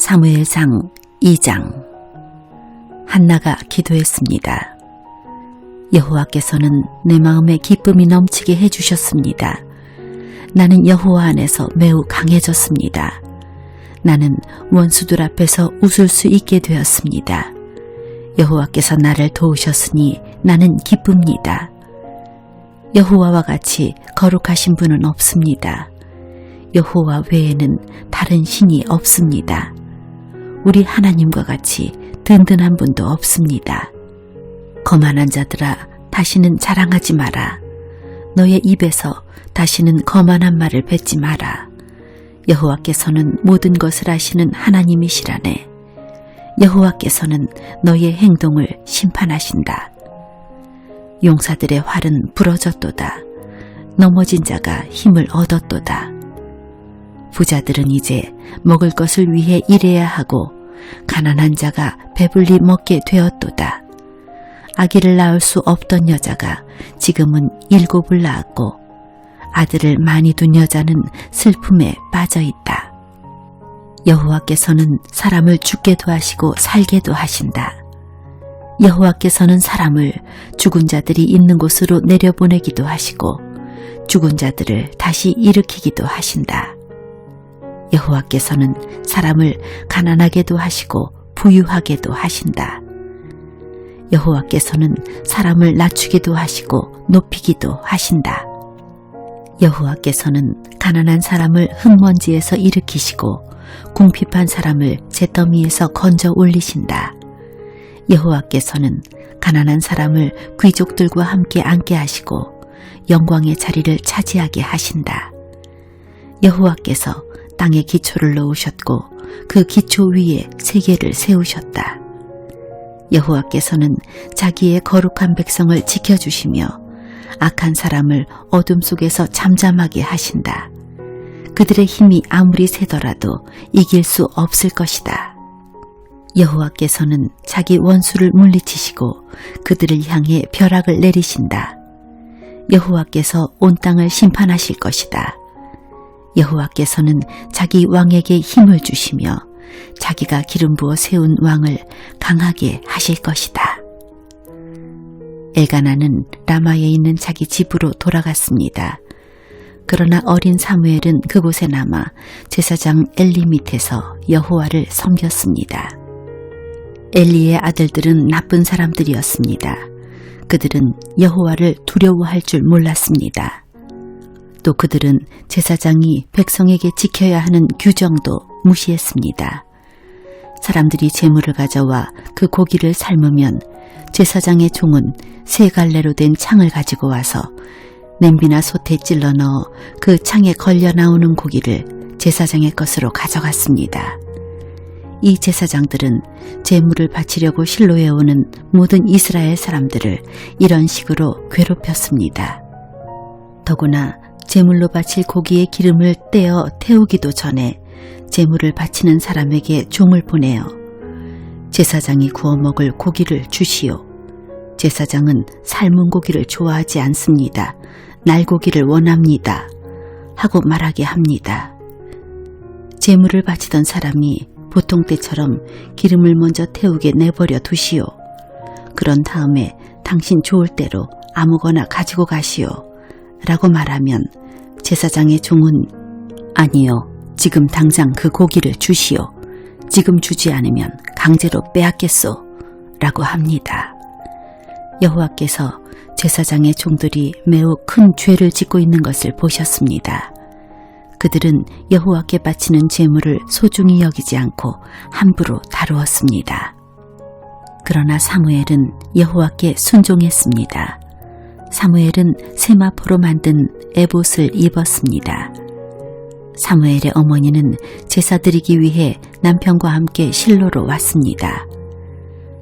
사무엘상 2장. 한나가 기도했습니다. 여호와께서는 내 마음에 기쁨이 넘치게 해주셨습니다. 나는 여호와 안에서 매우 강해졌습니다. 나는 원수들 앞에서 웃을 수 있게 되었습니다. 여호와께서 나를 도우셨으니 나는 기쁩니다. 여호와와 같이 거룩하신 분은 없습니다. 여호와 외에는 다른 신이 없습니다. 우리 하나님과 같이 든든한 분도 없습니다. 거만한 자들아, 다시는 자랑하지 마라. 너의 입에서 다시는 거만한 말을 뱉지 마라. 여호와께서는 모든 것을 아시는 하나님이시라네. 여호와께서는 너의 행동을 심판하신다. 용사들의 활은 부러졌도다. 넘어진 자가 힘을 얻었도다. 부자들은 이제 먹을 것을 위해 일해야 하고 가난한 자가 배불리 먹게 되었도다. 아기를 낳을 수 없던 여자가 지금은 7을 낳았고 아들을 많이 둔 여자는 슬픔에 빠져있다. 여호와께서는 사람을 죽게도 하시고 살게도 하신다. 여호와께서는 사람을 죽은 자들이 있는 곳으로 내려보내기도 하시고 죽은 자들을 다시 일으키기도 하신다. 여호와께서는 사람을 가난하게도 하시고 부유하게도 하신다. 여호와께서는 사람을 낮추기도 하시고 높이기도 하신다. 여호와께서는 가난한 사람을 흙먼지에서 일으키시고 궁핍한 사람을 잿더미에서 건져 올리신다. 여호와께서는 가난한 사람을 귀족들과 함께 앉게 하시고 영광의 자리를 차지하게 하신다. 여호와께서 땅에 기초를 놓으셨고 그 기초 위에 세계를 세우셨다. 여호와께서는 자기의 거룩한 백성을 지켜주시며 악한 사람을 어둠 속에서 잠잠하게 하신다. 그들의 힘이 아무리 세더라도 이길 수 없을 것이다. 여호와께서는 자기 원수를 물리치시고 그들을 향해 벼락을 내리신다. 여호와께서 온 땅을 심판하실 것이다. 여호와께서는 자기 왕에게 힘을 주시며 자기가 기름 부어 세운 왕을 강하게 하실 것이다. 엘가나는 라마에 있는 자기 집으로 돌아갔습니다. 그러나 어린 사무엘은 그곳에 남아 제사장 엘리 밑에서 여호와를 섬겼습니다. 엘리의 아들들은 나쁜 사람들이었습니다. 그들은 여호와를 두려워할 줄 몰랐습니다. 또 그들은 제사장이 백성에게 지켜야 하는 규정도 무시했습니다. 사람들이 제물을 가져와 그 고기를 삶으면 제사장의 종은 3갈래로 된 창을 가지고 와서 냄비나 솥에 찔러 넣어 그 창에 걸려 나오는 고기를 제사장의 것으로 가져갔습니다. 이 제사장들은 제물을 바치려고 실로에 오는 모든 이스라엘 사람들을 이런 식으로 괴롭혔습니다. 더구나 제물로 바칠 고기의 기름을 떼어 태우기도 전에 제물을 바치는 사람에게 종을 보내어 제사장이 구워 먹을 고기를 주시오. 제사장은 삶은 고기를 좋아하지 않습니다. 날고기를 원합니다. 하고 말하게 합니다. 제물을 바치던 사람이 보통 때처럼 기름을 먼저 태우게 내버려 두시오. 그런 다음에 당신 좋을 대로 아무거나 가지고 가시오. 라고 말하면 제사장의 종은 아니요, 지금 당장 그 고기를 주시오. 지금 주지 않으면 강제로 빼앗겠소. 라고 합니다. 여호와께서 제사장의 종들이 매우 큰 죄를 짓고 있는 것을 보셨습니다. 그들은 여호와께 바치는 제물을 소중히 여기지 않고 함부로 다루었습니다. 그러나 사무엘은 여호와께 순종했습니다. 사무엘은 세마포로 만든 에봇을 입었습니다. 사무엘의 어머니는 제사 드리기 위해 남편과 함께 실로로 왔습니다.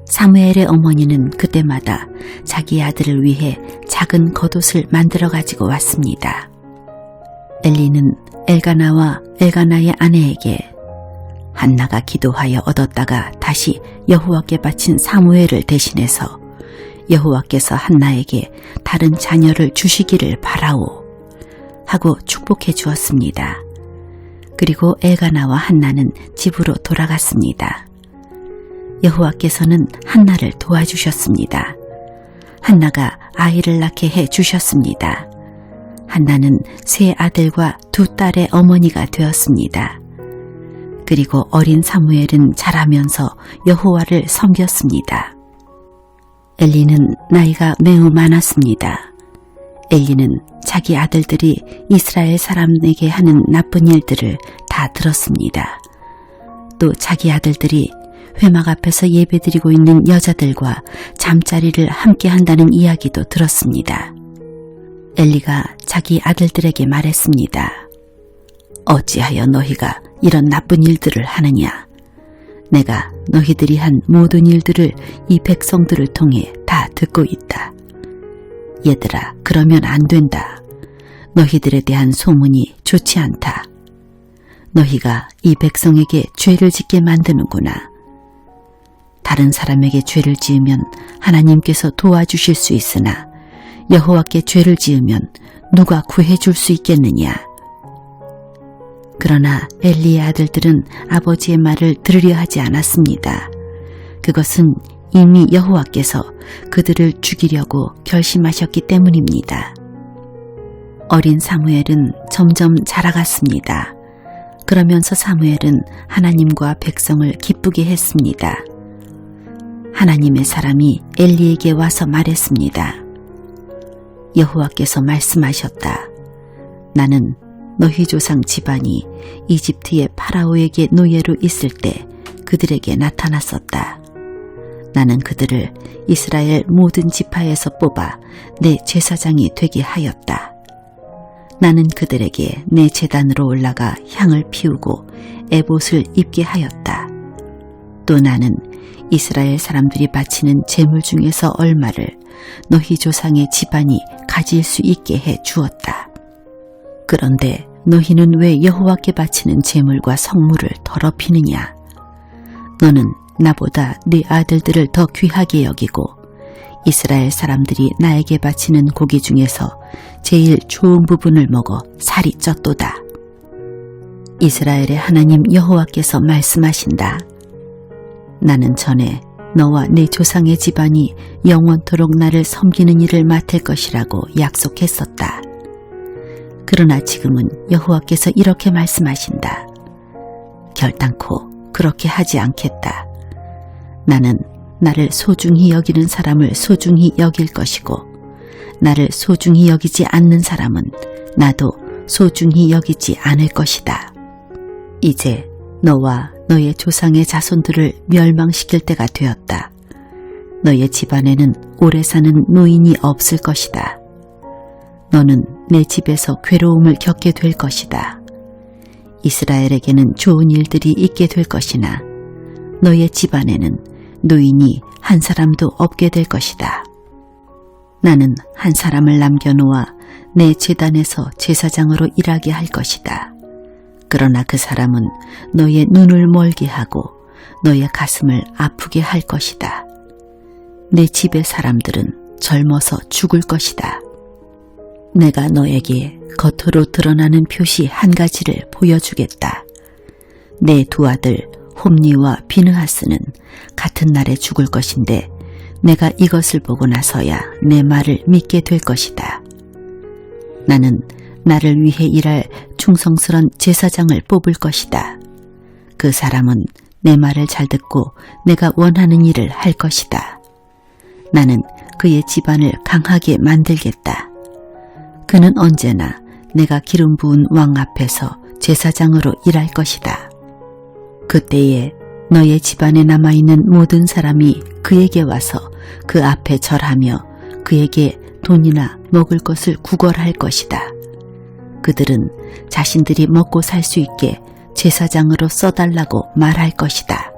사무엘의 어머니는 그때마다 자기 아들을 위해 작은 겉옷을 만들어 가지고 왔습니다. 엘리는 엘가나와 엘가나의 아내에게 한나가 기도하여 얻었다가 다시 여호와께 바친 사무엘을 대신해서 여호와께서 한나에게 다른 자녀를 주시기를 바라오 하고 축복해 주었습니다. 그리고 엘가나와 한나는 집으로 돌아갔습니다. 여호와께서는 한나를 도와주셨습니다. 한나가 아이를 낳게 해 주셨습니다. 한나는 세 아들과 두 딸의 어머니가 되었습니다. 그리고 어린 사무엘은 자라면서 여호와를 섬겼습니다. 엘리는 나이가 매우 많았습니다. 엘리는 자기 아들들이 이스라엘 사람에게 하는 나쁜 일들을 다 들었습니다. 또 자기 아들들이 회막 앞에서 예배드리고 있는 여자들과 잠자리를 함께 한다는 이야기도 들었습니다. 엘리가 자기 아들들에게 말했습니다. 어찌하여 너희가 이런 나쁜 일들을 하느냐? 내가 너희들이 한 모든 일들을 이 백성들을 통해 다 듣고 있다. 얘들아, 그러면 안 된다. 너희들에 대한 소문이 좋지 않다. 너희가 이 백성에게 죄를 짓게 만드는구나. 다른 사람에게 죄를 지으면 하나님께서 도와주실 수 있으나 여호와께 죄를 지으면 누가 구해줄 수 있겠느냐. 그러나 엘리의 아들들은 아버지의 말을 들으려 하지 않았습니다. 그것은 이미 여호와께서 그들을 죽이려고 결심하셨기 때문입니다. 어린 사무엘은 점점 자라갔습니다. 그러면서 사무엘은 하나님과 백성을 기쁘게 했습니다. 하나님의 사람이 엘리에게 와서 말했습니다. 여호와께서 말씀하셨다. 나는 너희 조상 집안이 이집트의 파라오에게 노예로 있을 때 그들에게 나타났었다. 나는 그들을 이스라엘 모든 지파에서 뽑아 내 제사장이 되게 하였다. 나는 그들에게 내 제단으로 올라가 향을 피우고 에봇을 입게 하였다. 또 나는 이스라엘 사람들이 바치는 제물 중에서 얼마를 너희 조상의 집안이 가질 수 있게 해 주었다. 그런데 너희는 왜 여호와께 바치는 제물과 성물을 더럽히느냐? 너는 나보다 네 아들들을 더 귀하게 여기고 이스라엘 사람들이 나에게 바치는 고기 중에서 제일 좋은 부분을 먹어 살이 쪘도다. 이스라엘의 하나님 여호와께서 말씀하신다. 나는 전에 너와 네 조상의 집안이 영원토록 나를 섬기는 일을 맡을 것이라고 약속했었다. 그러나 지금은 여호와께서 이렇게 말씀하신다. 결단코 그렇게 하지 않겠다. 나는 나를 소중히 여기는 사람을 소중히 여길 것이고 나를 소중히 여기지 않는 사람은 나도 소중히 여기지 않을 것이다. 이제 너와 너의 조상의 자손들을 멸망시킬 때가 되었다. 너의 집안에는 오래 사는 노인이 없을 것이다. 너는 내 집에서 괴로움을 겪게 될 것이다. 이스라엘에게는 좋은 일들이 있게 될 것이나 너의 집안에는 노인이 한 사람도 없게 될 것이다. 나는 한 사람을 남겨놓아 내 제단에서 제사장으로 일하게 할 것이다. 그러나 그 사람은 너의 눈을 멀게 하고 너의 가슴을 아프게 할 것이다. 내 집의 사람들은 젊어서 죽을 것이다. 내가 너에게 겉으로 드러나는 표시 한 가지를 보여주겠다. 내 두 아들 홈니와 비느하스는 같은 날에 죽을 것인데 내가 이것을 보고 나서야 내 말을 믿게 될 것이다. 나는 나를 위해 일할 충성스런 제사장을 뽑을 것이다. 그 사람은 내 말을 잘 듣고 내가 원하는 일을 할 것이다. 나는 그의 집안을 강하게 만들겠다. 그는 언제나 내가 기름 부은 왕 앞에서 제사장으로 일할 것이다. 그때에 너의 집안에 남아있는 모든 사람이 그에게 와서 그 앞에 절하며 그에게 돈이나 먹을 것을 구걸할 것이다. 그들은 자신들이 먹고 살 수 있게 제사장으로 써달라고 말할 것이다.